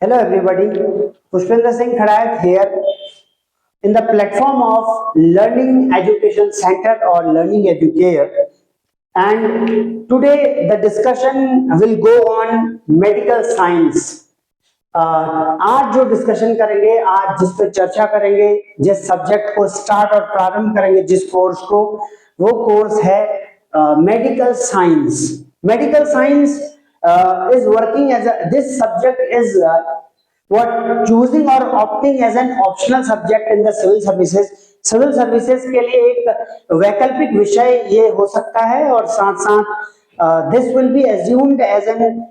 Hello everybody, Pushpendra Singh Khadayat here in the platform of Learning Education Center or Learning Educare, and today the discussion will go on medical science. आज जो discussion करेंगे, आज जिस पे चर्चा करेंगे, जिस सब्जेक्ट को स्टार्ट और प्रारंभ करेंगे, जिस कोर्स को, वो कोर्स है medical science. Medical science is working as this subject is what choosing or opting as an optional subject in the civil services. Civil services के लिए एक वैकल्पिक विषय ये हो सकता है और साथ साथ this will be assumed as an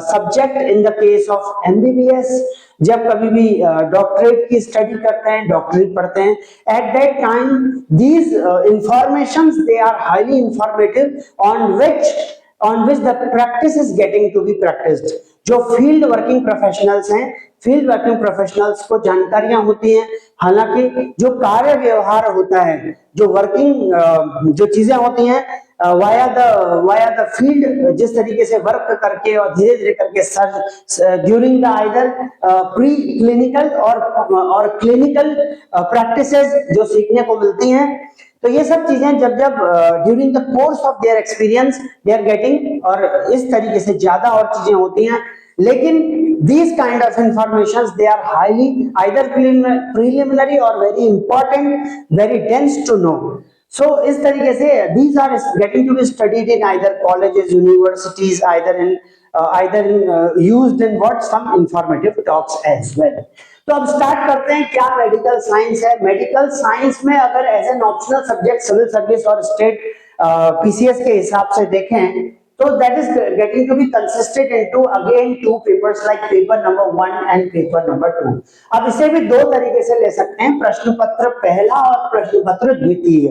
subject in the case of MBBS. जब कभी भी डॉक्टरेट की स्टडी करते हैं, डॉक्टरेट पढ़ते हैं, at that time these informations they are highly informative on which the practice is getting to be practiced. जो field working professionals हैं, फील्ड वर्किंग प्रोफेशनल्स को जानकारियां होती हैं. हालांकि जो कार्य व्यवहार होता है, जो वर्किंग जो चीजें होती हैं वाया द फील्ड, जिस तरीके से वर्क करके और धीरे धीरे करके during the either pre clinical और क्लिनिकल प्रैक्टिसेस जो सीखने को मिलती हैं. तो ये सब चीजें जब जब during the course of their experience they are getting, और इस तरीके से ज्यादा और चीजें होती हैं. लेकिन these kind of informations they are highly either preliminary or very important, very dense to know. So इस तरीके से these are getting to be studied in either colleges, universities, either in used in what some informative talks as well. तो अब start करते हैं क्या medical science है. Medical science में अगर as an optional subject civil service और state PCS के हिसाब से देखें तो that is getting to be consisted into again two papers like paper number 1 and paper number 2. अब इसे भी दो तरीके से ले सकते हैं, प्रश्न पत्र पहला और प्रश्न पत्र द्वितीय.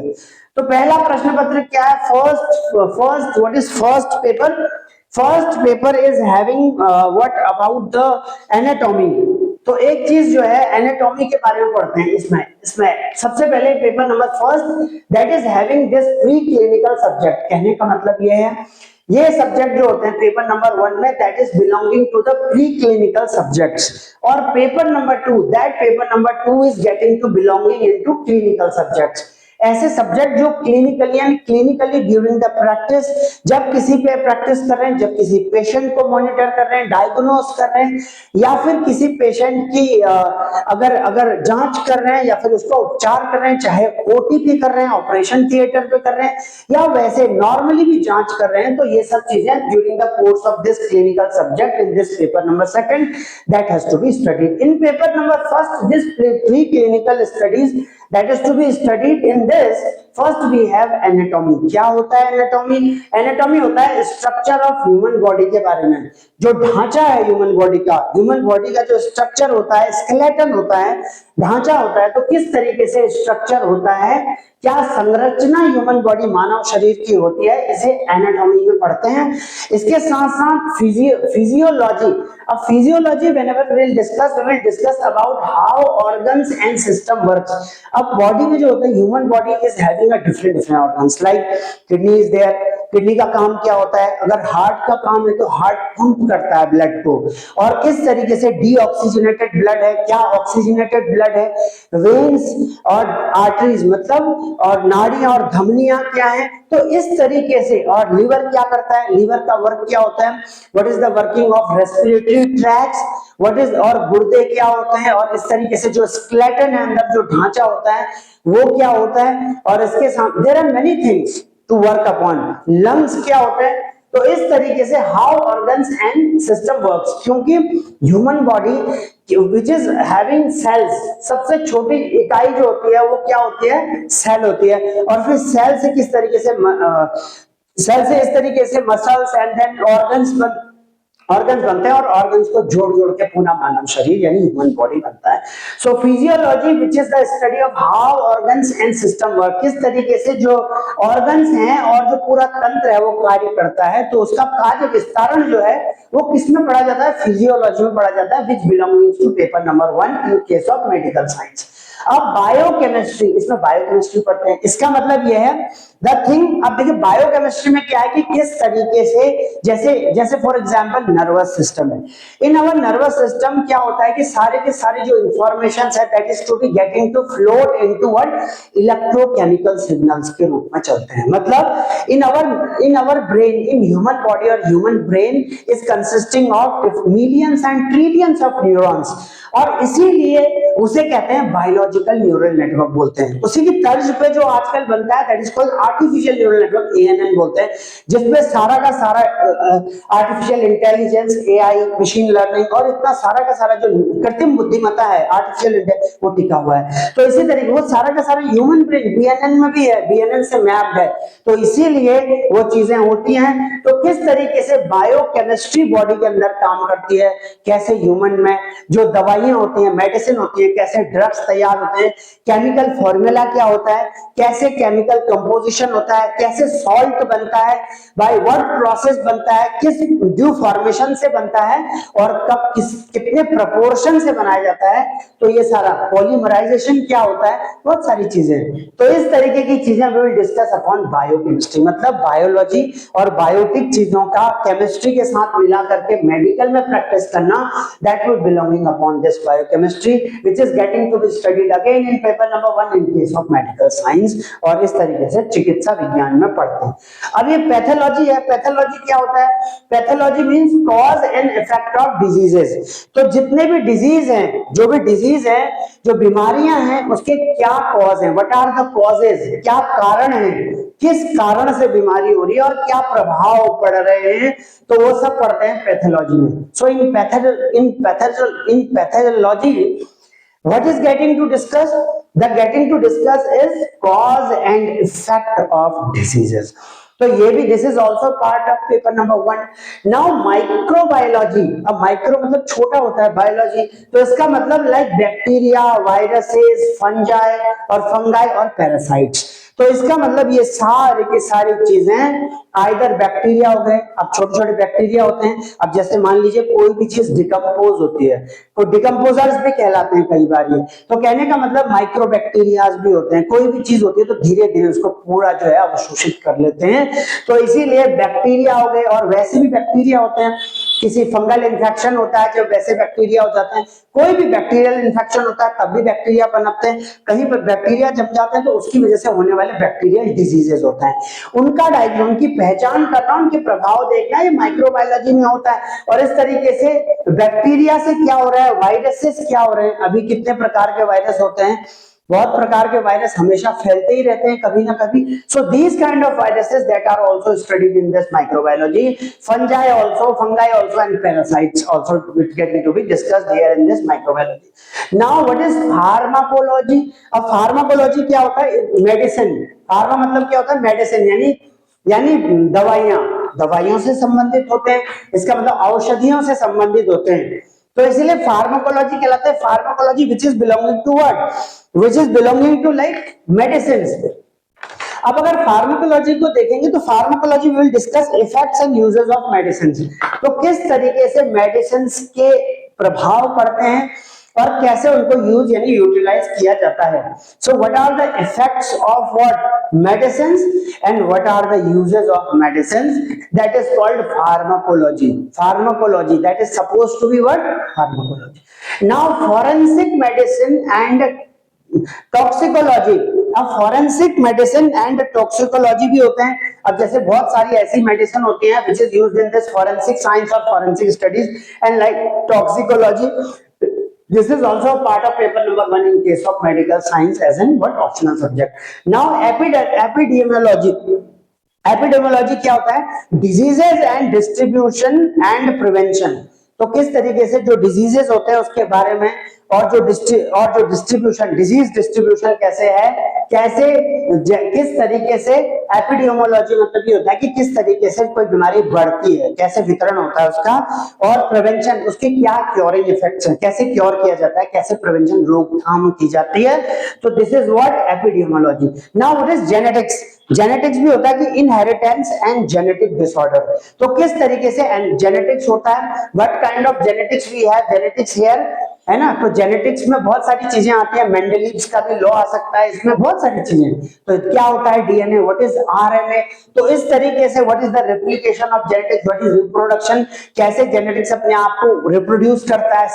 तो पहला प्रश्न पत्र क्या है? First what is first paper? First paper is having what about the anatomy. तो एक चीज जो है एनाटॉमी के बारे में पढ़ते हैं. इसमें सबसे पहले paper number first that is having this pre clinical subject. कहने का मतलब ये है, ये सब्जेक्ट जो होते हैं पेपर नंबर 1 में that is belonging to the pre clinical subjects, और paper number 2 that paper number 2 is getting to belonging into clinical subjects. ऐसे सब्जेक्ट जो क्लिनिकली ड्यूरिंग द प्रैक्टिस, जब किसी पे प्रैक्टिस कर रहे हैं, जब किसी पेशेंट को मॉनिटर कर रहे हैं, डायग्नोस कर रहे हैं, या फिर किसी पेशेंट की अगर जांच कर रहे हैं या फिर उसका उपचार कर रहे हैं, चाहे ओटीपी कर रहे हैं, ऑपरेशन थिएटर पे कर रहे हैं, या वैसे नॉर्मली भी जांच कर रहे हैं, तो ये सब चीजें during the course of this clinical subject in this paper number second that has to be studied. In paper number first this pre clinical studies that is to be studied in this. First we have anatomy. क्या होता है anatomy? Anatomy होता है structure of human body के बारे में. जो ढांचा है ह्यूमन बॉडी का जो स्ट्रक्चर होता है, स्केलेटन होता है, ढांचा होता है, तो किस तरीके से स्ट्रक्चर होता है, क्या संरचना ह्यूमन बॉडी मानव शरीर की होती है, इसे एनाटॉमी में पढ़ते हैं. इसके साथ साथ फिजियोलॉजी. अब physiology whenever we will discuss about how organs and system works. अब बॉडी में जो होता है, human body is having a different organs like kidney is there. Kidney का काम क्या होता है? अगर हार्ट का काम है तो हार्ट पंप करता है ब्लड को, और किस तरीके से डीऑक्सीजनेटेड ब्लड है, क्या ऑक्सीजनेटेड ब्लड है, वेन्स और आर्टरीज मतलब और नाड़ियां और धमनियां क्या है, तो इस तरीके से. और लीवर क्या करता है, लीवर का वर्क क्या होता है, what is the working of respiratory tracts, what is, और गुर्दे क्या होते हैं, और इस तरीके से जो स्केलेटन है, अंदर जो ढांचा होता है वो क्या होता है, और इसके साथ there are many things to work upon. Lungs क्या होते हैं. तो इस तरीके से how organs and system works, क्योंकि human body which is having cells, सबसे छोटी इकाई जो होती है वो क्या होती है, सेल होती है. और फिर सेल से किस तरीके से सेल से इस तरीके से मसल्स एंड देन ऑर्गन्स बनते हैं, और ऑर्गन्स को जोड़ जोड़ के पूरा मानव शरीर यानी ह्यूमन बॉडी बनता है. So physiology which is the study of how organs and system work, किस तरीके से जो ऑर्गन्स हैं और जो पूरा तंत्र है वो कार्य करता है, तो उसका कार्य विस्तारण जो है वो किसमें पढ़ा जाता है, फिजियोलॉजी में पढ़ा जाता है, which belonging to paper number 1 in case of medical science. अब बायोकेमिस्ट्री, इसमें बायोकेमिस्ट्री पढ़ते हैं, इसका मतलब यह है द थिंग। अब देखिए बायोकेमिस्ट्री में क्या है कि किस तरीके से, जैसे जैसे फॉर एग्जांपल नर्वस सिस्टम है, इन अवर नर्वस सिस्टम क्या होता है कि सारे के सारे जो इंफॉर्मेशन है that is to be getting to float into what electrochemical signals के रूप में चलते हैं। मतलब in our brain, in human body और human brain is consisting of millions and trillions of neurons, और इसीलिए उसे कहते हैं बायोलॉजिकल न्यूरल नेटवर्क बोलते हैं। उसी की तर्ज पे जो आजकल बनता है that is called artificial neural network, ANN बोलते हैं, जिसमें सारा का सारा artificial intelligence, AI, machine learning और इतना सारा का सारा जो कृत्रिम बुद्धिमत्ता है, आर्टिफिशियल इंटेलिजेंस, वो टिका हुआ है। तो इसी तरीके वो सारा का सारा ह्यूमन ब्रेन बीएनएन में भी है, बीएनएन से मैप्ड है, तो इसीलिए वो चीजें होती हैं। तो किस तरीके से बायोकेमिस्ट्री बॉडी के अंदर काम करती है, कैसे ह्यूमन में जो दवाइयां होती हैं, मेडिसिन होती है, कैसे ड्रग्स तैयार होते हैं, केमिकल फॉर्मूला क्या होता है, कैसे केमिकल कंपोजिशन होता है, कैसे सॉल्ट बनता है, बाय व्हाट प्रोसेस बनता है, किस ड्यू फॉर्मेशन से बनता है और कब कितने प्रोपोर्शन से बनाया जाता है, तो ये सारा पॉलीमराइजेशन क्या होता है, बहुत सारी चीजें। तो इस तरीके की चीजें we will discuss upon biochemistry, मतलब बायोलॉजी और बायोटिक चीजों का केमिस्ट्री के साथ मिला करके मेडिकल में प्रैक्टिस करना, that will belonging upon this biochemistry which is getting to be studied again in paper number 1 in case of medical science, और इस तरीके से चिकित्सा विज्ञान में पढ़ते हैं। अब ये पैथोलॉजी है, पैथोलॉजी क्या होता है, pathology means cause and effect of diseases. तो जितने भी डिजीज हैं, जो भी डिजीज है, जो बीमारियां हैं, उसके क्या कॉज हैं, व्हाट आर द कॉजेज, क्या कारण है, किस कारण से बीमारी हो रही है और क्या प्रभाव पड़ रहे हैं, तो वो सब पढ़ते हैं पैथोलॉजी में। So in pathology what is getting to discuss, the getting to discuss is cause and effect of diseases. तो ये भी this is also part of paper number 1. now microbiology, अब माइक्रो मतलब छोटा होता है, बायोलॉजी तो इसका मतलब लाइक बैक्टीरिया, वायरसेस, फंजाई और पैरासाइट्स। तो इसका मतलब ये सारी की सारी चीजें आइदर बैक्टीरिया हो गए, अब छोटे छोटे बैक्टीरिया होते हैं, अब जैसे मान लीजिए कोई भी चीज डिकम्पोज होती है तो डिकम्पोजर्स भी कहलाते हैं कई बार ये, तो कहने का मतलब माइक्रोबैक्टीरियाज भी होते हैं, कोई भी चीज होती है तो धीरे धीरे उसको पूरा जो है अवशोषित कर लेते हैं, तो इसीलिए बैक्टीरिया हो गए। और वैसे भी बैक्टीरिया होते हैं, किसी फंगल इन्फेक्शन होता है जब वैसे बैक्टीरिया हो जाते हैं, कोई भी बैक्टीरियल इन्फेक्शन होता है तब भी बैक्टीरिया पनपते हैं, कहीं पर बैक्टीरिया जम जाते हैं तो उसकी वजह से होने वाले बैक्टीरियल डिजीजेस होता है, उनका डायग्नोस, उनकी पहचान करना, उनके प्रभाव देखना, ये माइक्रोबायोलॉजी में होता है। और इस तरीके से बैक्टीरिया से क्या हो रहा है, वायरसेस क्या हो रहे हैं, अभी कितने प्रकार के वायरस होते हैं, बहुत प्रकार के वायरस हमेशा फैलते ही रहते हैं कभी ना कभी। So these kind of viruses that are also studied in this microbiology, fungi also and parasites also getting to be discussed here in this microbiology. now what is pharmacology? अब फार्माकोलॉजी क्या होता है, मेडिसिन, फार्मा मतलब क्या होता है, medicine, यानी दवाइयों से संबंधित होते हैं, इसका मतलब औषधियों से संबंधित होते हैं, तो इसलिए फार्माकोलॉजी कहलाता है। Pharmacology which is belonging to what, which is belonging to like medicine. अब अगर फार्माकोलॉजी को देखेंगे तो pharmacology will discuss effects and uses of medicine, तो किस तरीके से मेडिसिन के प्रभाव पड़ते हैं और कैसे उनको यूज यानी यूटिलाइज किया जाता है। So what are the effects of what medicines and what are the uses of medicines, that is called pharmacology that is supposed to be what, pharmacology. Now forensic medicine and toxicology, अब forensic medicine and toxicology भी होते हैं। अब जैसे बहुत सारी ऐसी medicine होती हैं which is used in this forensic science और forensic studies and like toxicology, this is also a part of paper number 1 in case of medical science as in what optional subject. now epidemiology क्या होता है, diseases and distribution and prevention, तो किस तरीके से जो diseases होते हैं उसके बारे में, और जो डिस्ट्रीब्यूशन, डिजीज डिस्ट्रीब्यूशन कैसे है, किस तरीके से, एपिडेमियोलॉजी मतलब ये होता है कि किस तरीके से कोई बीमारी बढ़ती है, कैसे वितरण होता है उसका, और प्रिवेंशन, उसके क्या क्योरिंग इफेक्ट्स हैं, कैसे क्योर किया जाता है, कैसे प्रिवेंशन रोकथाम की जाती है, तो this is what epidemiology. Now what is genetics, genetics भी होता है कि इनहेरिटेंस एंड जेनेटिक डिसऑर्डर, तो किस तरीके से जेनेटिक्स होता है, what kind of genetics we have, genetics here है ना। तो जेनेटिक्स में बहुत सारी चीजें आती है, मेंडलीव्स का भी लॉ आ सकता है, इसमें बहुत सारी चीजें। तो क्या होता है डीएनए, व्हाट इज आरएनए, तो इस तरीके से what is the replication of genetics, what is reproduction, कैसे जेनेटिक्स अपने आप को रिप्रोड्यूस करता है,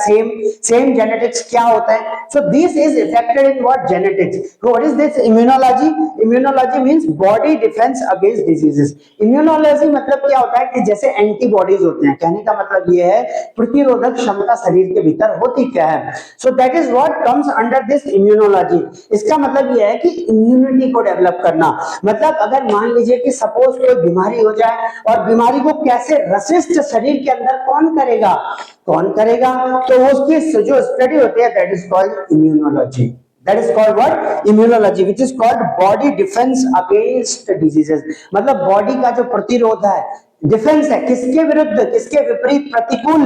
सेम जेनेटिक्स क्या होता है। So this is affected in what genetics. तो what is this immunology, immunology means body defence against diseases. Immunology मतलब क्या होता है कि जैसे एंटीबॉडीज होते हैं, कहने का मतलब ये है प्रतिरोधक क्षमता शरीर के भीतर होती क्या है। So that is what comes under this immunology. इसका मतलब ये है कि इम्यूनिटी को डेवलप करना, मतलब अगर मान लीजिए कि सपोज कोई बीमारी हो जाए और बीमारी को कैसे रेसिस्ट शरीर के अंदर कौन करेगा, तो उसकी जो स्टडी होती है that is called immunology. That is called what? Immunology, which is called body defense against diseases. मतलब बॉडी का जो प्रतिरोध है, डिफेंस है किसके विरुद्ध, किसके विपरीत, प्रतिकूल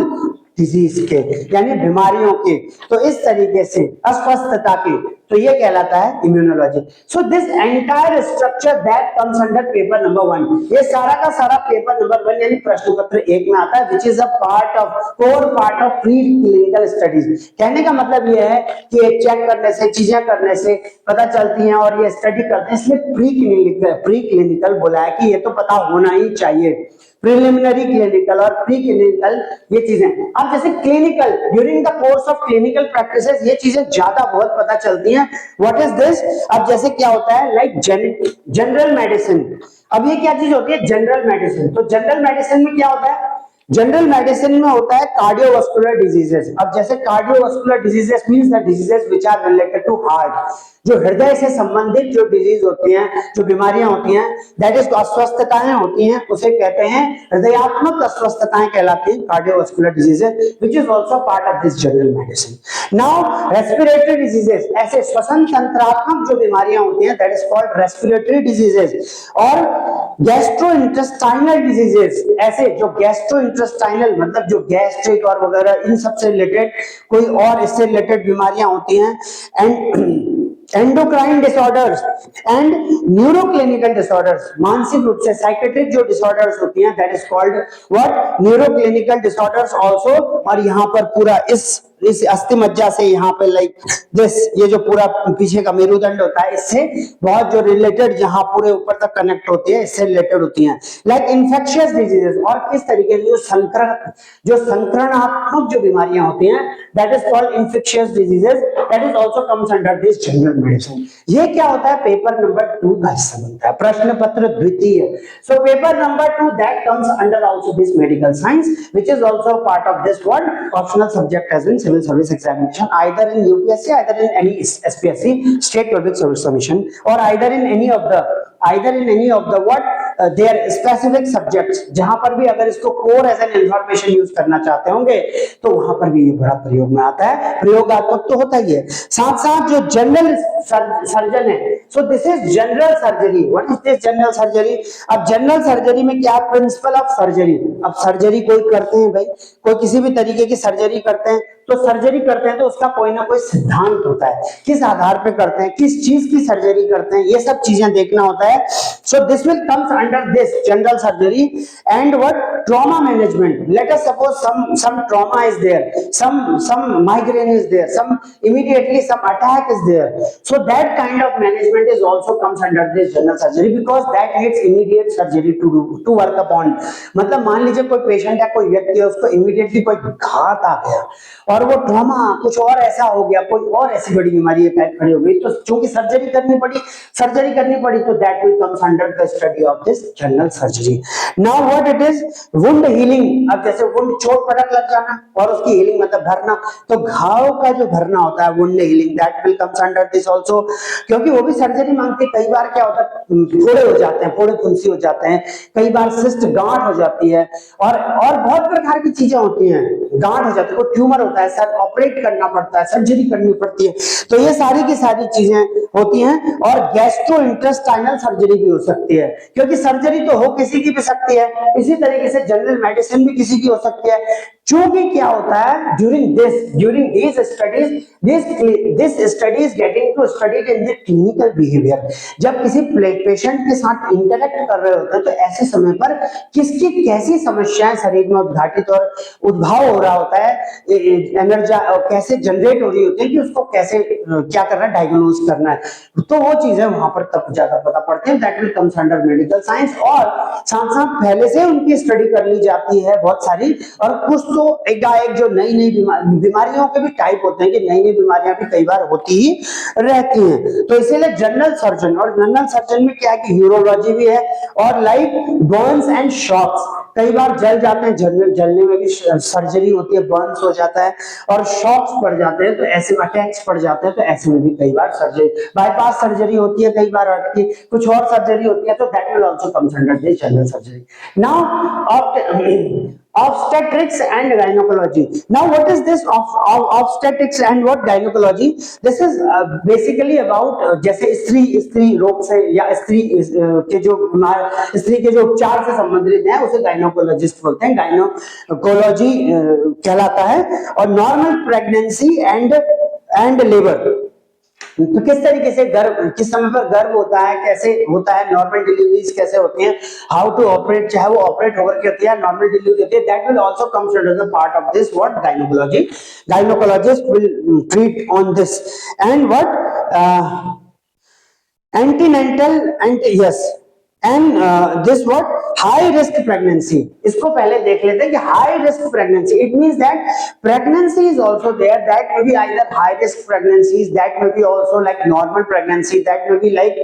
डिजीज के, यानी बीमारियों के। तो इस तरीके से अस्वस्थता के, तो ये कहलाता है immunology. So this entire structure that comes under paper number 1, ये सारा का सारा पेपर नंबर 1 यानी प्रश्न पत्र 1 में आता है, which is a part of core part of pre clinical studies. कहने का मतलब ये है कि चेक करने से, चीजें करने से पता चलती हैं और ये स्टडी करते हैं, इसलिए प्री क्लिनिकल बोला है कि ये तो पता होना ही चाहिए। प्रिलिमिनरी, क्लिनिकल और प्री क्लिनिकल, ये चीजें। अब जैसे clinical, during the course of clinical practices ये चीजें ज्यादा बहुत पता चलती हैं। What is this? अब जैसे क्या होता है लाइक जनरल मेडिसिन। अब ये क्या चीज होती है? General medicine. तो जनरल मेडिसिन में क्या होता है? जनरल मेडिसिन में होता है कार्डियोवास्कुलर डिजीजेस। अब जैसे cardiovascular diseases means the diseases which are related to heart, जो हृदय से संबंधित जो डिजीज होती हैं, जो बीमारियां होती हैं, दैट इज अस्वस्थताएं होती हैं, उसे कहते हैं हृदयात्मक अस्वस्थताएं कहलाती हैं, cardiovascular diseases, which is also part of this general medicine. Now respiratory diseases, ऐसे श्वसन तंत्रात्मक जो बीमारियां होती हैं that is called respiratory diseases. और गैस्ट्रोइंटेस्टाइनल डिजीजेस, ऐसे जो गैस्ट्रोइंटेस्टाइनल मतलब जो गैस्ट्रिक और वगैरह इन सब से रिलेटेड कोई और इससे रिलेटेड बीमारियां होती हैं। And endocrine disorders and neuroclinical disorders, मानसिक रूप से साइकेट्रिक जो डिसऑर्डर्स होती हैं that is called what? Neuroclinical disorders also. और यहाँ पर पूरा इस अस्थि मज्जा से यहाँ पे लाइक दिस, ये जो पूरा पीछे का मेरुदंड होता है, इससे बहुत जो रिलेटेड यहाँ पूरे ऊपर तक कनेक्ट होती है, इससे रिलेटेड होती हैं। लाइक इन्फेक्शियस डिजीजेस, और किस तरीके से जो संक्रमणात्मक जो बीमारियां होती हैं that is called infectious diseases, that is also comes under this general medicine. ये क्या होता है? पेपर नंबर 2 का हिस्सा बनता है, प्रश्न पत्र द्वितीय। So paper number 2 that comes under also this medical science, which is also part of this what optional subject has been civil service examination either in UPSC, either in any SPSC, state public service commission, or either in any of the what their specific subjects, जहां पर भी अगर इसको core as an information use करना चाहते होंगे तो वहां पर भी ये बड़ा प्रयोग में आता है। प्रयोगात्मक तो होता ही है, साथ साथ जो जनरल सर्जन है, so this is general surgery. What is this general surgery? अब जनरल सर्जरी में क्या प्रिंसिपल ऑफ सर्जरी, अब सर्जरी कोई करते हैं भाई, कोई किसी भी तरीके की सर्जरी करते हैं, तो सर्जरी करते हैं तो उसका कोई ना कोई सिद्धांत होता है, किस आधार पे करते हैं, किस चीज की सर्जरी करते हैं, ये सब चीजें देखना होता है। So this will comes under this general surgery. And what? Trauma management. Let us suppose some trauma is there, some migraine is there, some immediately some attack is there, so that kind of management is also comes under this general surgery, because that needs immediate surgery to work upon। मतलब मान लीजिए कोई patient है, कोई व्यक्ति है, उसको immediately कोई घात आ गया और वो ट्रॉमा कुछ और ऐसा हो गया, कोई और ऐसी बड़ी बीमारी खड़ी हो गई, तो चूंकि सर्जरी करनी पड़ी तो that will comes under the study of this general surgery. Now what it is? Wound healing. अब जैसे वुंड, चोट पटक लग जाना और उसकी हीलिंग मतलब भरना, तो घाव का जो भरना होता है wound healing, that will comes under this also, क्योंकि वो भी सर्जरी मांगती है। कई बार क्या होता है, फोड़े हो जाते हैं, फोड़े फुंसी हो जाते हैं, कई बार सिस्ट, गांठ हो जाती है, और बहुत प्रकार की चीजें होती हैं, गांठ हो जाती है, कोई ट्यूमर होता है, सर ऑपरेट करना पड़ता है, सर्जरी करनी पड़ती है, तो ये सारी की सारी चीजें होती हैं। और गैस्ट्रोइंटेस्टाइनल सर्जरी भी हो सकती है, क्योंकि सर्जरी तो हो किसी की भी सकती है, इसी तरीके से जनरल मेडिसिन भी किसी की हो सकती है। चूंकि क्या होता है, during these studies, this study is getting to studied in the clinical behavior. जब किसी पेशेंट के साथ इंटरेक्ट कर रहे होते हैं तो ऐसे समय पर किसकी कैसी समस्याएं शरीर में उद्घाटित और उद्भव हो रहा होता है, एनर्जी कैसे जनरेट हो रही होती है कि उसको कैसे क्या करना है, डायग्नोज करना है, तो वो चीजें वहां पर तब ज्यादा पता पड़ती है। That will comes under medical science. और साथ साथ पहले से उनकी स्टडी कर ली जाती है बहुत सारी, और कुछ तो एकाएक जो नई नई बीमारियों के भी टाइप होते हैं कि नई नई बीमारियां भी कई बार होती ही रहती हैं। तो इसीलिए जनरल सर्जन, और जनरल सर्जन में क्या है कि यूरोलॉजी भी है, और लाइक बर्न्स एंड शॉक्स, कई बार जल जाते हैं, जलने में भी सर्जरी होती है, बर्न्स हो जाता है, और शॉक्स पड़ जाते हैं तो ऐसे अटैक्स पड़ जाते हैं तो ऐसे में भी कई बार सर्जरी, बाईपास सर्जरी होती है, कई बार हार्ट की कुछ और सर्जरी होती है, तो that will also comes under this general surgery. Now obstetrics and gynecology. Now what is this of obstetrics and what gynecology? This is basically about जैसे स्त्री रोग से या स्त्री के जो उपचार से संबंधित है उसे गायनोकोलॉजिस्ट बोलते हैं, गायनोकोलॉजी कहलाता है। और नॉर्मल प्रेगनेंसी एंड लेबर, तो किस तरीके से गर्भ, किस समय पर गर्भ होता है, कैसे होता है, नॉर्मल डिलीवरीज कैसे होती हैं, हाउ टू ऑपरेट, चाहे वो ऑपरेट होकर के होती है, नॉर्मल डिलीवरी होती है, that will also comes under the part of this what gynaecology. Gynaecologist will treat on this. And what antenatal and yes and this what high risk pregnancy. इसको पहले देख लेते हैं कि high risk pregnancy, it means that pregnancy is also there, that may be either high risk pregnancies, that may be also like normal pregnancy, that may be like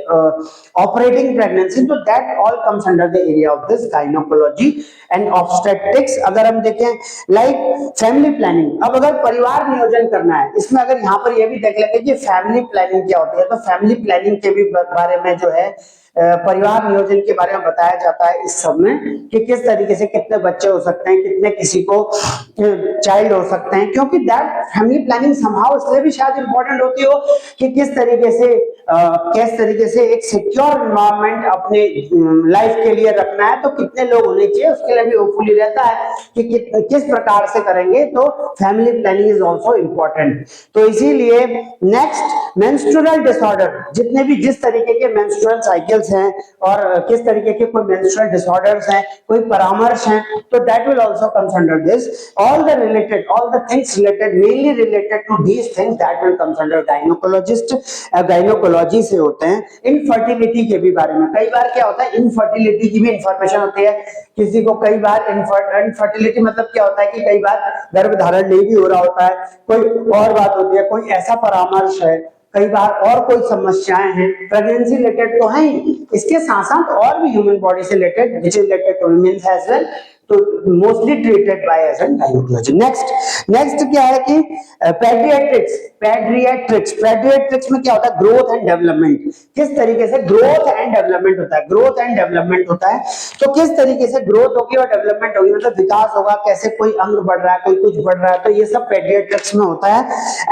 operating pregnancy, तो that all comes under the area of this gynaecology and obstetrics. अगर हम देखें like family planning, अब अगर परिवार नियोजन करना है, इसमें अगर यहाँ पर यह भी देख लेते हैं कि फैमिली प्लानिंग क्या होती है, तो फैमिली प्लानिंग के भी बारे में जो है परिवार नियोजन के बारे में बताया जाता है इस सब में, कि किस तरीके से कितने बच्चे हो सकते हैं, कितने किसी को चाइल्ड हो सकते हैं, क्योंकि दैट फैमिली प्लानिंग समहाउ इसलिए भी शायद इंपॉर्टेंट होती हो कि किस तरीके से एक सिक्योर एनवायरनमेंट अपने लाइफ के लिए रखना है, तो कितने लोग होने चाहिए उसके लिए भी होपफुली रहता है कि किस प्रकार से करेंगे, तो family planning is also important. तो इसीलिए नेक्स्ट मेंस्ट्रुअल डिसऑर्डर, जितने भी जिस तरीके के मेंस्ट्रुअल साइकिल्स हैं और किस तरीके के कोई मेंस्ट्रुअल डिसऑर्डर्स हैं, कोई परामर्श हैं, तो that will also comes under this. All the things related, mainly related to these things, that will comes under gynaecologist. Gynaecology से होते हैं। इनफर्टिलिटी के भी बारे में, कई बार क्या होता है इनफर्टिलिटी की भी इंफॉर्मेशन होती है किसी को, कई बार इनफर्टिलिटी मतलब क्या होता है कि कई बार गर्भ धारण नहीं भी हो रहा होता है, कोई और बात होती है, कोई ऐसा परामर्श है, कई बार और कोई समस्याएं हैं, प्रेगनेंसी रिलेटेड तो है ही, इसके साथ साथ और भी ह्यूमन बॉडी से related which is related to women as well, तो mostly treated by as an gynaecology. Next क्या है कि पेडियाट्रिक्स में क्या होता है, ग्रोथ एंड डेवलपमेंट, किस तरीके से ग्रोथ एंड डेवलपमेंट होता है, तो किस तरीके से ग्रोथ होगी और डेवलपमेंट होगी, मतलब विकास होगा, कैसे कोई अंग बढ़ रहा है, कोई कुछ बढ़ रहा है, तो ये सब पेडियाट्रिक्स में होता है।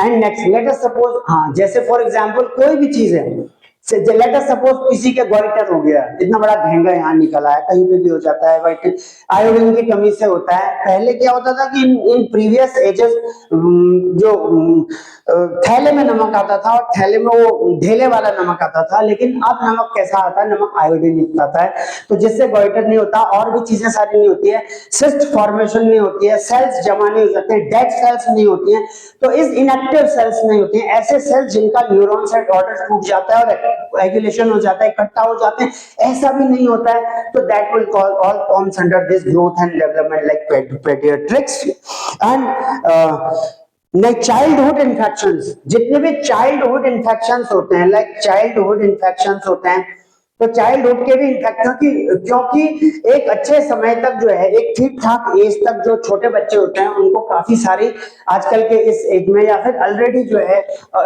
And next let us suppose, हाँ जैसे फॉर एग्जांपल कोई भी चीज है, लेट अस सपोज किसी के गोइटर हो गया, इतना बड़ा घेंगा यहाँ निकला है, कहीं पे भी हो जाता है, बट आयोडीन की कमी से होता है। पहले क्या होता था कि इन प्रीवियस एजेस जो थैले में नमक आता था और थैले में वो ढेले वाला नमक आता था, लेकिन अब नमक कैसा आता है, नमक आयोडीन युक्त आता है, तो जिससे गोइटर नहीं होता, और भी चीजें सारी नहीं होती है, सिस्ट फॉर्मेशन नहीं होती है, सेल्स जमा नहीं हो जाते हैं, डेड सेल्स नहीं होती हैं, तो इस इनएक्टिव सेल्स नहीं होती हैं, ऐसे सेल्स जिनका न्यूरॉन से ऑर्डर टूट जाता है और एग्यूलेशन हो जाता है, इकट्ठा हो जाते हैं, ऐसा भी नहीं होता है, तो that will call all comes under this growth and development like paediatrics. And childhood infections, जितने भी चाइल्डहुड इन्फेक्शंस होते हैं, तो चाइल्डहुड के भी इन्फेक्शन की, क्योंकि एक अच्छे समय तक जो है, एक ठीक ठाक एज तक जो छोटे बच्चे होते हैं उनको काफी सारी आजकल के इस एज में, या फिर ऑलरेडी जो है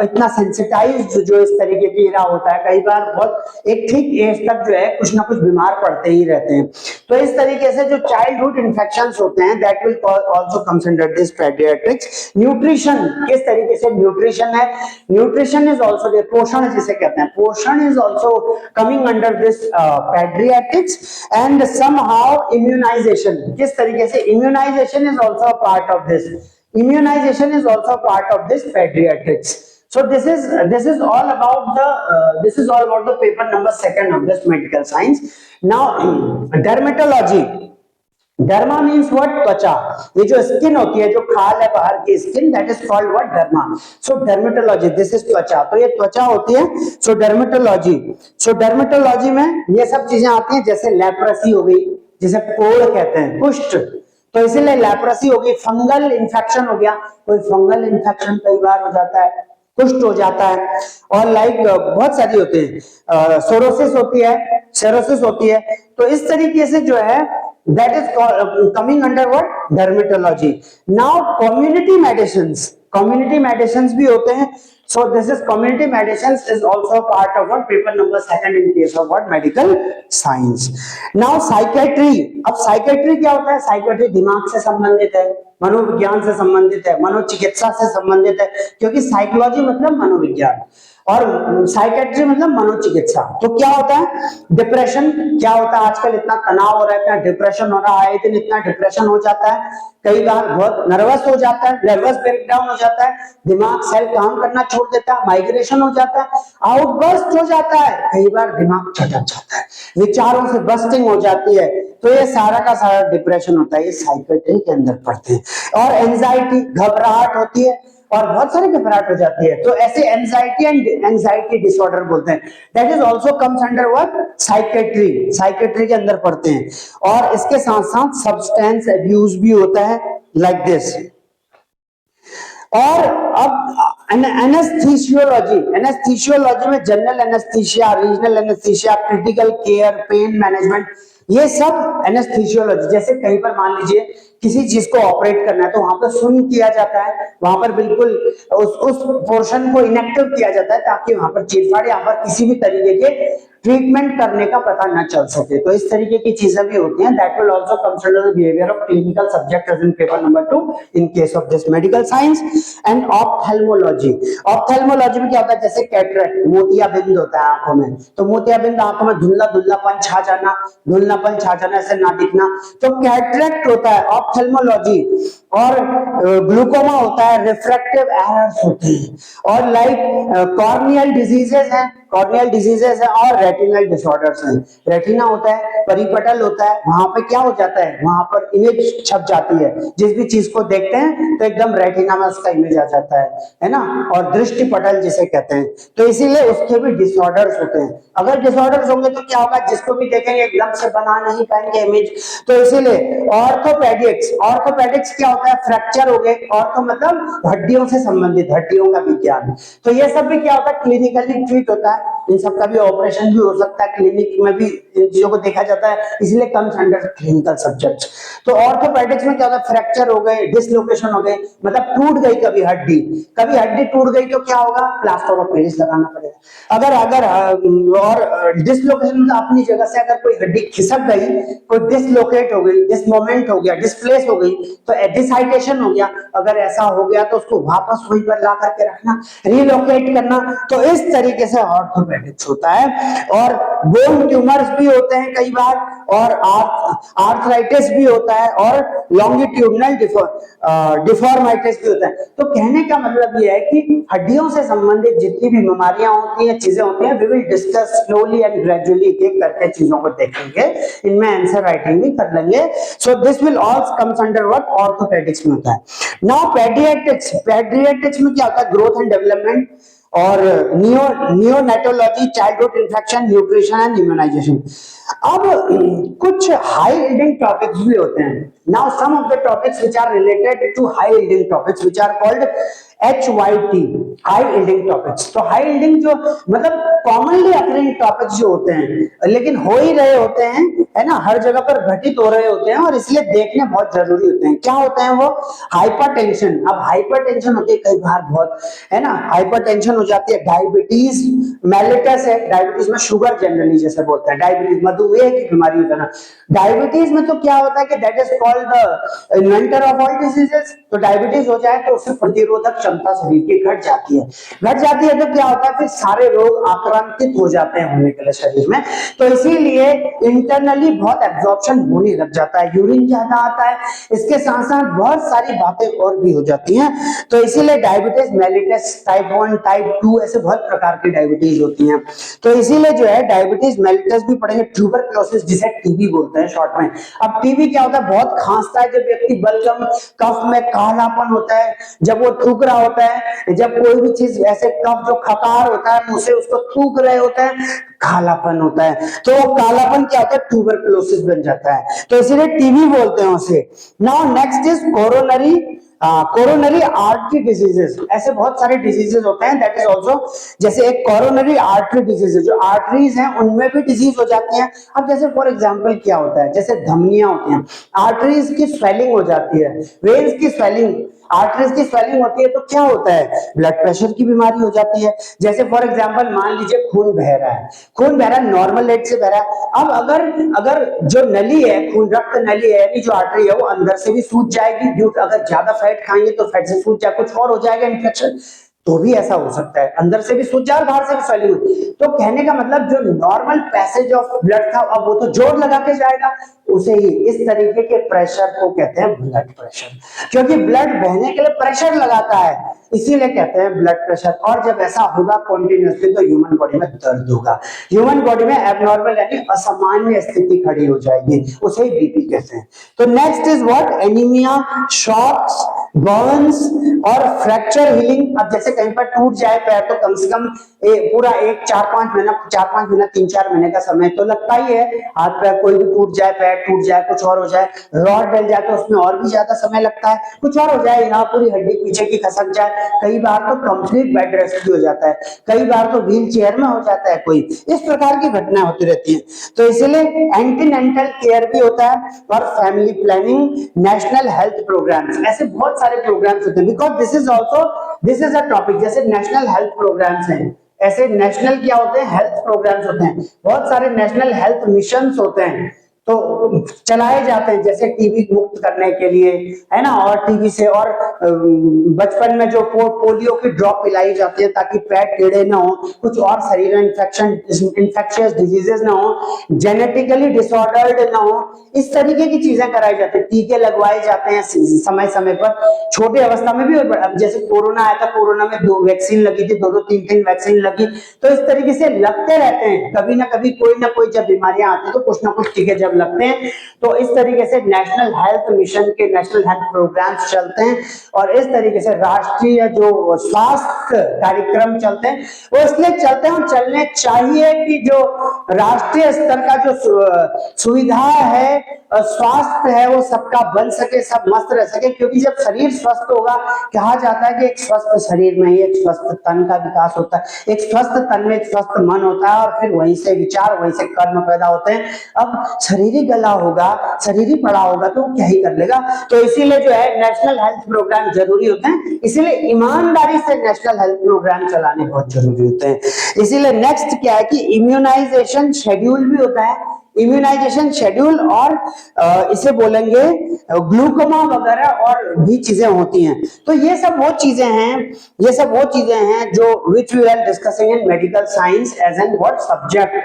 इतना सेंसिटाइज्ड जो इस तरीके की इरा होता है, कई बार बहुत एक ठीक एज तक जो है कुछ ना कुछ बीमार पड़ते ही रहते हैं, तो इस तरीके से जो चाइल्डहुड इन्फेक्शंस होते हैं that will also comes under this paediatrics. Nutrition, किस तरीके से न्यूट्रिशन है, न्यूट्रिशन इज आल्सो, पोषण जिसे कहते हैं, पोषण is also coming under this paediatrics and somehow immunisation. किस तरीके से immunisation is also a part of this. Immunization is also a part of this pediatrics. So this is all about the paper number 2 of this medical science. Now dermatology. Derma means what? त्वचा. ये जो skin होती है, जो खाल है बाहर की skin, that is called what? Derma. So dermatology, this is त्वचा. तो ये त्वचा होती है. सो डर्मेटोलॉजी. सो डर्मेटोलॉजी में ये सब चीजें आती हैं, जैसे लेप्रेसी हो गई, जिसे कोढ़ कहते हैं, कुष्ठ. तो इसीलिए लेप्रेसी हो गई. फंगल इंफेक्शन हो गया, कोई फंगल इंफेक्शन कई बार हो जाता है, कुष्ठ हो जाता है. और लाइक बहुत सारी होती है, सोरोसिस होती है, सेरोसिस होती है. तो इस तरीके से जो है that is coming under what? Dermatology. Now community medicines भी होते हैं. So this is community medicines is also part of what? Paper number 2 in case of what? Medical science. Now psychiatry. अब psychiatry क्या होता है? psychiatry दिमाग से संबंधित है, मनोविज्ञान से संबंधित है, मनोचिकित्सा से संबंधित है, क्योंकि साइकोलॉजी मतलब मनोविज्ञान और साइकेट्री मतलब मनोचिकित्सा. तो क्या होता है? डिप्रेशन. क्या होता है? आजकल इतना तनाव हो रहा है, इतना डिप्रेशन हो रहा है, इतना डिप्रेशन हो जाता है, कई बार बहुत नर्वस हो जाता है, नर्वस ब्रेकडाउन हो जाता है, दिमाग सेल काम करना छोड़ देता है, माइग्रेशन हो जाता है, आउटबर्स्ट हो जाता है, कई बार दिमाग छटक जाता है, विचारों से बस्टिंग हो जाती है. तो ये सारा का सारा डिप्रेशन होता है, ये साइकेट्री के अंदर पड़ते हैं. और एंजाइटी, घबराहट होती है और बहुत सारी घबराहट हो जाती है. तो ऐसे एंजाइटी एंड एंजाइटी डिसऑर्डर बोलते हैं. That is also comes under what? Psychiatry. Psychiatry के अंदर पढ़ते हैं. और इसके साथ साथ सब्सटेंस अब्यूज भी होता है, लाइक दिस. और अब एनेस्थीसियोलॉजी. एनेस्थीसियोलॉजी में general anaesthesia, regional anaesthesia, critical care, pain management, ये सब एनेस्थीसियोलॉजी. जैसे कहीं पर मान लीजिए किसी चीज को ऑपरेट करना है, तो वहां पर सुन किया जाता है, वहां पर बिल्कुल उस पोर्शन को इनएक्टिव किया जाता है, ताकि वहां पर चीरफाड़ या पर किसी भी तरीके के ट्रीटमेंट करने का पता न चल सके. तो इस तरीके की चीजें भी होती हैं. That will also consider the behaviour of clinical subject as in paper number 2 in case of this medical science. And ophthalmology. Ophthalmology में क्या होता है? जैसे कैटरेक्ट, मोतियाबिंद होता है आंखों में. तो मोतियाबिंद आंखों में धुंधलापन छा जाना, ऐसे ना दिखना, तो कैटरेक्ट होता है. ऑप्थेल्मोलॉजी. और ग्लूकोमा होता है, रिफ्रैक्टिव एरर्स होते हैं, और लाइक कॉर्नियल डिजीजेस हैं, और रेटिनल डिसऑर्डर्स हैं. रेटिना होता है, परिपटल होता है, वहां पे क्या हो जाता है? वहां पर इमेज छप जाती है. जिस भी चीज को देखते हैं तो एकदम रेटिना में उसका इमेज आ जाता है ना. और दृष्टि पटल जिसे कहते हैं. तो इसीलिए उसके भी डिसऑर्डर्स होते हैं. अगर डिसऑर्डर्स होंगे तो क्या होगा? जिसको भी देखेंगे एकदम से बना नहीं पाएंगे इमेज. तो इसीलिए ऑर्थोपेडिक्स. ऑर्थोपेडिक्स क्या होता है? फ्रैक्चर हो गए. ऑर्थो मतलब हड्डियों से संबंधित, हड्डियों का विज्ञान. तो ये सब भी क्या होता है? क्लिनिकली ट्रीट होता है. इन सबका भी ऑपरेशन भी हो सकता है, क्लिनिक में भी इन चीजों को देखा जाता है, इसलिए कम्स अंडर क्लिनिकल सब्जेक्ट्स. तो ऑर्थोपेडिक्स में क्या होता है? फ्रैक्चर हो गए, डिसलोकेशन हो गए, मतलब टूट गई कभी हड्डी टूट गई तो क्या होगा? प्लास्टर ऑफ पेरिस लगाना पड़ेगा. और डिसलोकेशन मतलब अपनी जगह से अगर कोई हड्डी खिसक गई, कोई डिसलोकेट हो गई, डिसमोमेंट हो गया, डिस्प्लेस हो गई, तो डिसहाइड्रेशन हो गया. अगर ऐसा हो गया तो उसको वापस वहीं पर ला करके रखना, रिलोकेट करना. तो इस तरीके से ऑर्थोपेडिक्स होता है. और बोन ट्यूमर्स भी होते हैं कई बार, और आर्थराइटिस भी होता है, और लॉन्गिट्यूडनल डिफॉर्माइटिस भी होता है. तो कहने का मतलब यह है कि हड्डियों से संबंधित जितनी भी बीमारियां होती हैं, चीजें होती हैं, we will discuss slowly and gradually एक करके चीजों को देखेंगे. इनमें आंसर राइटिंग भी कर लेंगे. So this will all comes under what? Orthopaedics में होता है. Now paediatrics. पेडियाट्रिक्स में क्या होता है? ग्रोथ एंड डेवलपमेंट, और neonatology, childhood infection, nutrition and immunisation. अब कुछ हाई यील्डिंग टॉपिक्स भी होते हैं. Now some of the topics which are related to high yielding topics which are called HYT, high yielding topics. तो high yielding जो मतलब commonly occurring topics जो होते हैं, लेकिन हो ही रहे होते हैं, है ना, हर जगह पर घटित हो रहे होते हैं, और इसलिए देखने बहुत जरूरी होते हैं. क्या होते हैं वो? हाइपरटेंशन. अब हाइपरटेंशन होती है कई बार बहुत, है ना, हाइपरटेंशन हो जाती है. डायबिटीज मेलिटस है, डायबिटीज में शुगर जनरली जैसे बोलते हैं, डायबिटीज मधुमेह की बीमारी होता है ना. डायबिटीज में तो क्या होता है कि that is called the inventor of all diseases. तो डायबिटीज हो जाए तो उससे प्रतिरोधक क्षमता शरीर की घट जाती है। घट जाती है तो क्या होता है, फिर सारे रोग आक्रांतित हो जाते हैं होने के लिए शरीर में। तो इसीलिए इंटरनली बहुत एब्जॉर्प्शन होने लग जाता है, यूरिन ज्यादा आता है, इसके साथ साथ बहुत सारी बातें और भी हो जाती हैं। तो इसीलिए डायबिटीज मेलिटस टाइप 1 टाइप 2 ऐसे बहुत प्रकार की डायबिटीज होती हैं। तो इसीलिए जो है डायबिटीज मेलिटस भी पढ़ेंगे, ट्यूबरक्लोसिस जिसे टीबी बोलते हैं शॉर्ट में। अब टीबी क्या होता है, बहुत खांसता है जब व्यक्ति, बलगम कफ में कालापन होता है जब वो थूक रहा होता है, जब कोई भी चीज ऐसे कफ जो खकार होता है मुंह से उसको थूक रहे होते हैं, कालापन होता है। तो कालापन क्या होता है, ट्यूबरक्लोसिस बन जाता है, तो इसीलिए टीबी बोलते हैं उसे। Now next is coronary artery diseases. ऐसे बहुत सारे डिजीजेस होते हैं, दैट इज आल्सो, जैसे एक कोरोनरी आर्टरी डिजीज है, जो आर्टरीज हैं उनमें भी डिजीज हो जाती है। अब जैसे फॉर एग्जांपल क्या होता है, जैसे धमनियां होती हैं, आर्टरीज की स्वेलिंग हो जाती है, वेन्स की स्वेलिंग, आर्टरीज की स्वेलिंग होती है तो क्या होता है, ब्लड प्रेशर की बीमारी हो जाती है। जैसे फॉर एग्जांपल मान लीजिए खून बह रहा है, खून बह रहा है, नॉर्मल रेट से बह रहा है। अब अगर जो नली है, खून रक्त नली है, यानी जो आर्टरी है, वो अंदर से भी सूज जाएगी, ड्यू अगर ज्यादा फैट खाएंगे तो फैट से सूज जाए, कुछ और हो जाएगा इन्फेक्शन, तो भी ऐसा हो सकता है, अंदर से भी सूज जाए और बाहर से भी स्वेलिंग हो। तो कहने का मतलब जो नॉर्मल पैसेज ऑफ ब्लड था, अब वो तो जोर लगा के जाएगा, उसे ही इस तरीके के प्रेशर को कहते हैं ब्लड प्रेशर, क्योंकि ब्लड बहने के लिए प्रेशर लगाता है, इसीलिए कहते हैं ब्लड प्रेशर। और जब ऐसा होगा कंटिन्यूअसली तो ह्यूमन बॉडी में दर्द होगा, ह्यूमन बॉडी में एबनॉर्मल यानी असामान्य स्थिति खड़ी हो जाएगी, उसे ही बीपी कहते हैं। तो next is what, anaemia, shocks, burns और फ्रैक्चर हीलिंग। अब जैसे कहीं पर टूट जाए पैर तो कम से कम पूरा 4-5 महीना 3-4 महीने का समय तो लगता ही है, हाथ पैर कोई भी टूट जाए, पैर टूट जाए, कुछ और हो जाए, रॉड डल जाए तो उसमें और भी ज्यादा समय लगता है, कुछ और हो जाए, यहाँ पूरी हड्डी पीछे की खसक जाए, कई बार तो कंप्लीट बेड रेस्ट भी हो जाता है, कई बार तो व्हील चेयर में हो जाता है कोई, इस प्रकार की घटनाएं होती रहती हैं। तो इसीलिए एंटीनेंटल केयर भी होता है और family planning, national health programmes, ऐसे बहुत सारे प्रोग्राम्स होते हैं, because this is a topic. जैसे नेशनल हेल्थ प्रोग्राम्स हैं, ऐसे नेशनल क्या होते हैं, हेल्थ प्रोग्राम्स होते हैं, बहुत सारे नेशनल हेल्थ मिशन होते हैं तो चलाए जाते हैं, जैसे टीबी मुक्त करने के लिए, है ना, और टीबी से, और बचपन में जो पोलियो की ड्रॉप पिलाई जाती है ताकि पैर टेढ़े ना हो, कुछ और शरीर में इन्फेक्शियस डिजीजेस ना हो, जेनेटिकली डिसऑर्डर्ड ना हो, इस तरीके की चीजें कराई जाती है, टीके लगवाए जाते हैं समय समय पर, छोटे अवस्था में भी। और जैसे कोरोना आया था, कोरोना में 2 वैक्सीन लगी थी, 2-2 3-3 वैक्सीन लगी, तो इस तरीके से लगते रहते हैं, कभी ना कभी कोई ना कोई जब बीमारियां आती है तो कुछ ना कुछ टीके जब लगते हैं, तो इस तरीके से नेशनल हेल्थ मिशन के नेशनल हेल्थ प्रोग्राम्स चलते हैं, और इस तरीके से राष्ट्रीय जो स्वास्थ्य कार्यक्रम चलते हैं, वो इसलिए चलते हैं और चलने चाहिए कि जो राष्ट्रीय स्तर का जो सुविधा है, स्वास्थ्य है, वो सबका बन सके, सब मस्त रह सके, क्योंकि जब शरीर स्वस्थ होगा, कहा जाता है कि एक स्वस्थ शरीर में ही एक स्वस्थ तन का विकास होता है, एक स्वस्थ तन में एक स्वस्थ मन होता है, और फिर वहीं से विचार, वहीं से कर्म पैदा होते हैं। अब शरीर ही गला होगा, शरीर ही पड़ा होगा तो क्या ही कर लेगा। तो इसीलिए जो है नेशनल हेल्थ प्रोग्राम जरूरी होते हैं, इसीलिए ईमानदारी से नेशनल हेल्थ प्रोग्राम चलाने बहुत जरूरी होते हैं। इसीलिए नेक्स्ट क्या है कि इम्यूनाइजेशन शेड्यूल भी होता है, इम्यूनाइजेशन शेड्यूल, और इसे बोलेंगे ग्लूकोमा वगैरह और भी चीजें होती हैं। तो ये सब वो चीजें हैं जो which we are discussing in medical science as an what subject.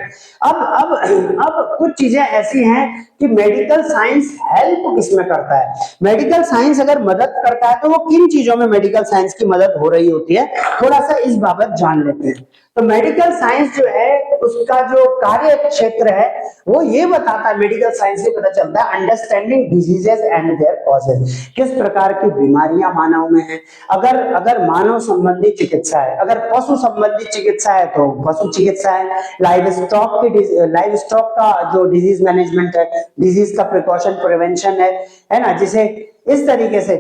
अब कुछ चीजें ऐसी हैं कि मेडिकल साइंस हेल्प किसमें करता है, मेडिकल साइंस अगर मदद करता है तो वो किन चीजों में मेडिकल साइंस की मदद हो रही होती है, थोड़ा सा इस बाबत जान लेते हैं। तो मेडिकल साइंस जो है उसका जो कार्य क्षेत्र है वो ये बताता है, मेडिकल साइंस से पता चलता है, understanding diseases and their causes, किस प्रकार की बीमारियां मानव में हैं। अगर मानव संबंधी चिकित्सा है, अगर पशु संबंधी चिकित्सा है तो पशु चिकित्सा है, लाइव स्टॉक का जो डिजीज मैनेजमेंट है, डिजीज का प्रिकॉशन प्रिवेंशन है ना, जिसे इस तरीके से।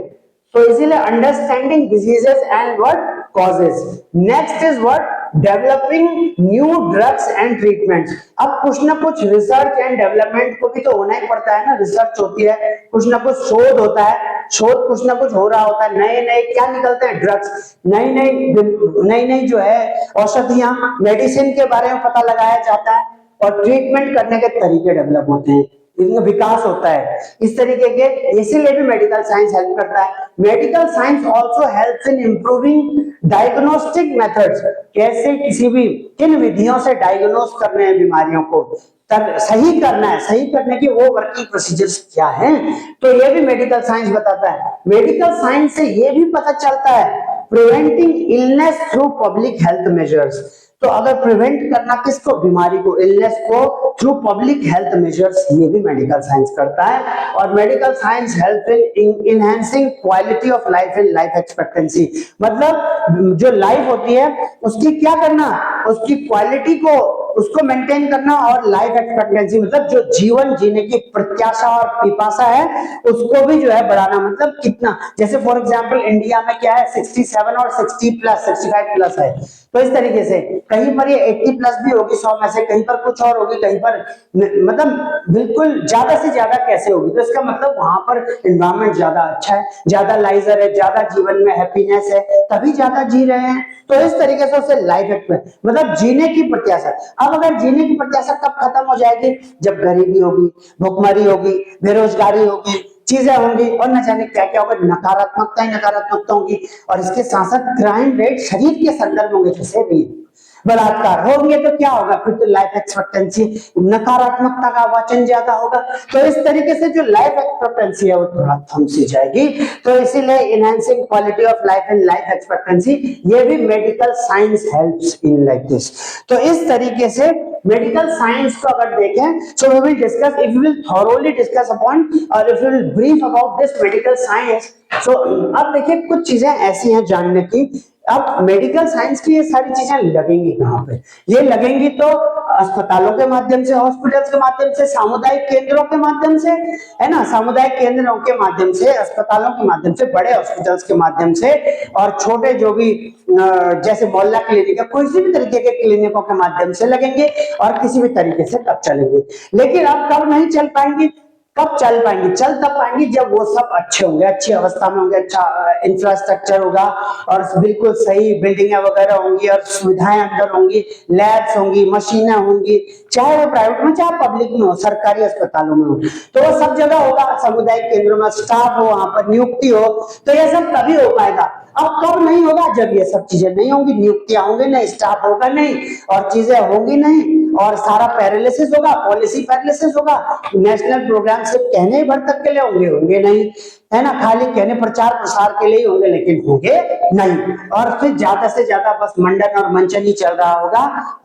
तो इसीलिए understanding diseases and what causes. Next is what, developing new drugs and treatments. अब कुछ ना कुछ रिसर्च एंड डेवलपमेंट को भी तो होना ही पड़ता है ना, रिसर्च होती है, कुछ ना कुछ शोध होता है, शोध कुछ ना कुछ हो रहा होता है, नए नए क्या निकलते हैं, ड्रग्स, नई नई जो है औषधियां, मेडिसिन के बारे में पता लगाया जाता है, और ट्रीटमेंट करने के तरीके डेवलप होते हैं। विकास होता है इस तरीके के, इसीलिए भी मेडिकल साइंस हेल्प करता है। Medical science also helps in improving diagnostic methods, कैसे किसी भी किन विधियों से डायग्नोस करने हैं बीमारियों को, सही करना है, सही करने की वो वर्किंग प्रोसीजर्स क्या हैं, तो ये भी मेडिकल साइंस बताता है। मेडिकल साइंस से ये भी पता चलता है preventing illness through public health measures, तो अगर प्रिवेंट करना किसको, बीमारी को, इलनेस को, थ्रू पब्लिक हेल्थ मेजर्स, ये भी मेडिकल साइंस करता है। और medical science help in enhancing quality of life and life expectancy, मतलब जो लाइफ होती है उसकी क्या करना, उसकी क्वालिटी को उसको मेंटेन करना, और लाइफ एक्सपेक्टेंसी मतलब जो जीवन जीने की प्रत्याशा और पिपासा है उसको भी जो है बढ़ाना, मतलब कितना, जैसे फॉर एग्जांपल इंडिया में क्या है 67 और 60 प्लस 65 प्लस है, तो इस तरीके से कहीं पर ये 80 प्लस भी होगी 100 में से, कहीं पर कुछ और होगी, कहीं पर मतलब बिल्कुल ज्यादा से ज्यादा कैसे होगी, तो इसका मतलब वहां पर एनवायरमेंट ज्यादा अच्छा है, ज्यादा लाइजर है, ज्यादा जीवन में हैप्पीनेस है, तभी ज्यादा जी रहे हैं, तो इस तरीके से उसे लाइफ मतलब जीने की प्रत्याशा। अब अगर जीने की प्रत्याशा कब खत्म हो जाएगी, जब गरीबी होगी, भुखमरी होगी, बेरोजगारी होगी, चीजें होंगी और न जाने क्या क्या होगा, नकारात्मकता ही नकारात्मकता होगी, और इसके साथ साथ क्राइम रेट शरीर के संदर्भ होंगे, जैसे भी बलात्कार होंगे तो क्या होगा, फिर तो लाइफ एक्सपेक्टेंसी नकारात्मकता का वाचन ज्यादा होगा, तो इस तरीके से जो लाइफ एक्सपेक्टेंसी है वो थोड़ा थम सी जाएगी। तो इसीलिए enhancing quality of life and life expectancy, ये भी medical science helps in like this. तो इस तरीके से मेडिकल साइंस को अगर देखें, so we will discuss, if we will thoroughly discuss upon और if we will brief about this medical science. So अब देखिए कुछ चीजें ऐसी हैं जानने की। अब मेडिकल साइंस की ये सारी चीजें लगेंगी कहाँ पे, ये लगेंगी तो अस्पतालों के माध्यम से, हॉस्पिटल्स के माध्यम से, सामुदायिक केंद्रों के माध्यम से, है ना, सामुदायिक केंद्रों के माध्यम से, अस्पतालों के माध्यम से, बड़े हॉस्पिटल्स के माध्यम से, और छोटे जो भी जैसे मोहल्ला क्लिनिक है, कोई भी तरीके के क्लिनिकों के माध्यम से लगेंगे, और किसी भी तरीके से तब चलेंगे। लेकिन अब कब नहीं चल पाएंगी, कब चल पाएंगे, चल तब पाएंगे जब वो सब अच्छे होंगे, अच्छी अवस्था में होंगे, अच्छा इंफ्रास्ट्रक्चर होगा, और बिल्कुल सही बिल्डिंगें वगैरह होंगी, और सुविधाएं अंदर होंगी, लैब्स होंगी, मशीनें होंगी, चाहे वो प्राइवेट में चाहे पब्लिक में हो, सरकारी अस्पतालों में हो, तो वो सब जगह होगा, सामुदायिक केंद्रों में स्टाफ हो, वहां पर नियुक्ति हो, तो ये सब तभी हो पाएगा। अब कब नहीं होगा, जब ये सब चीजें नहीं होंगी, नियुक्तियां होंगी नहीं, स्टाफ होगा नहीं, और चीजें होंगी नहीं, और सारा पैरालिसिस होगा, पॉलिसी पैरालिसिस होगा, नेशनल प्रोग्राम सिर्फ कहने भर तक के लिए होंगे नहीं, है ना, खाली कहने प्रचार प्रसार के लिए होंगे, लेकिन होंगे नहीं, और फिर ज्यादा से ज्यादा बस मंडन और मंचन ही चल रहा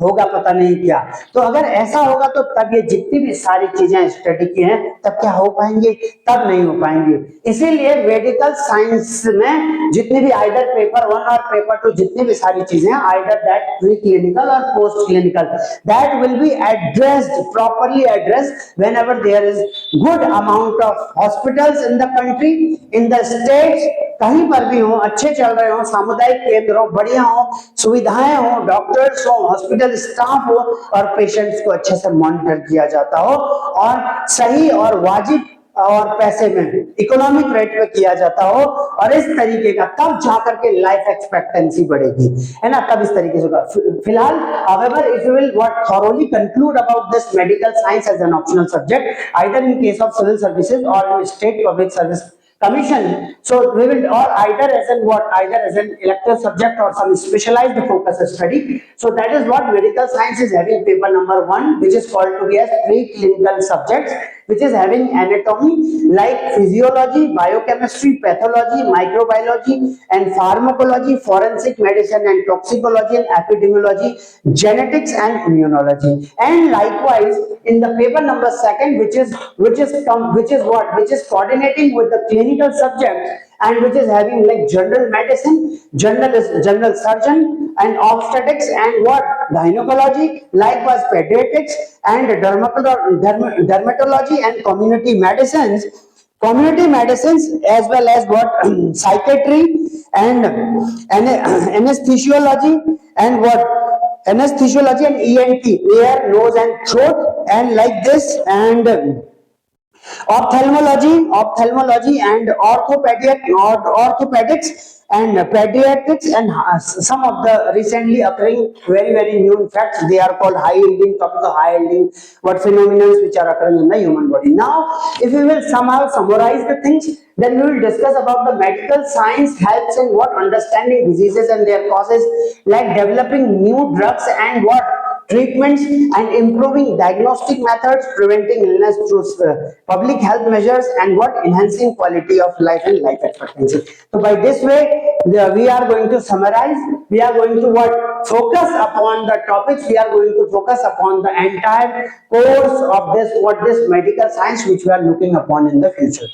होगा पता नहीं क्या। तो अगर ऐसा होगा तो तब ये जितनी भी सारी चीजें स्टडी की हैं तब क्या हो पाएंगे, तब नहीं हो पाएंगे। इसीलिए मेडिकल साइंस में जितनी भी आइदर पेपर 1 और पेपर 2 जितनी भी सारी चीजें, आइदर दैट प्री क्लिनिकल और post clinical, that will be addressed, properly addressed whenever there is good amount of hospitals in the country, in the states, कहीं पर भी हो, अच्छे चल रहे हो, सामुदायिक केंद्र हो, बढ़िया हो, सुविधाएं हो, डॉक्टर्स हो, हॉस्पिटल स्टाफ हो, और पेशेंट्स को अच्छे से मॉनिटर किया जाता हो, और सही और वाजिब और पैसे में इकोनॉमिक रेट पे किया जाता हो, और इस तरीके का, तब जाकर के लाइफ एक्सपेक्टेंसी बढ़ेगी, है ना, तब इस तरीके से। फिलहाल however if you will what thoroughly conclude about this medical science as an optional subject either in case of civil services or in state public service commission, so we will, or either as an elective subject or some specialized focus study, so that is what medical science is having. Paper number 1, which is called to be as pre-clinical subjects, which is having anatomy like physiology, biochemistry, pathology, microbiology and pharmacology, forensic medicine and toxicology and epidemiology, genetics and immunology. And likewise in the paper number 2, which is coordinating with the clinical subject, and which is having like general medicine, general surgeon and obstetrics and what gynecology, likewise pediatrics and dermatology and community medicines, as well as what psychiatry and anesthesiology and ENT, ear, nose and throat, and like this, and ophthalmology and orthopedics and pediatrics, and some of the recently occurring very new facts. They are called high yielding topics of high yielding, what phenomena which are occurring in the human body. Now, if we will somehow summarize the things, then we will discuss about the medical science helps in what understanding diseases and their causes, like developing new drugs and what treatments, and improving diagnostic methods, preventing illness through public health measures, and what enhancing quality of life and life expectancy. So by this way, we are going to summarize, we are going to what focus upon the topics, we are going to focus upon the entire course of this, what this medical science which we are looking upon in the future.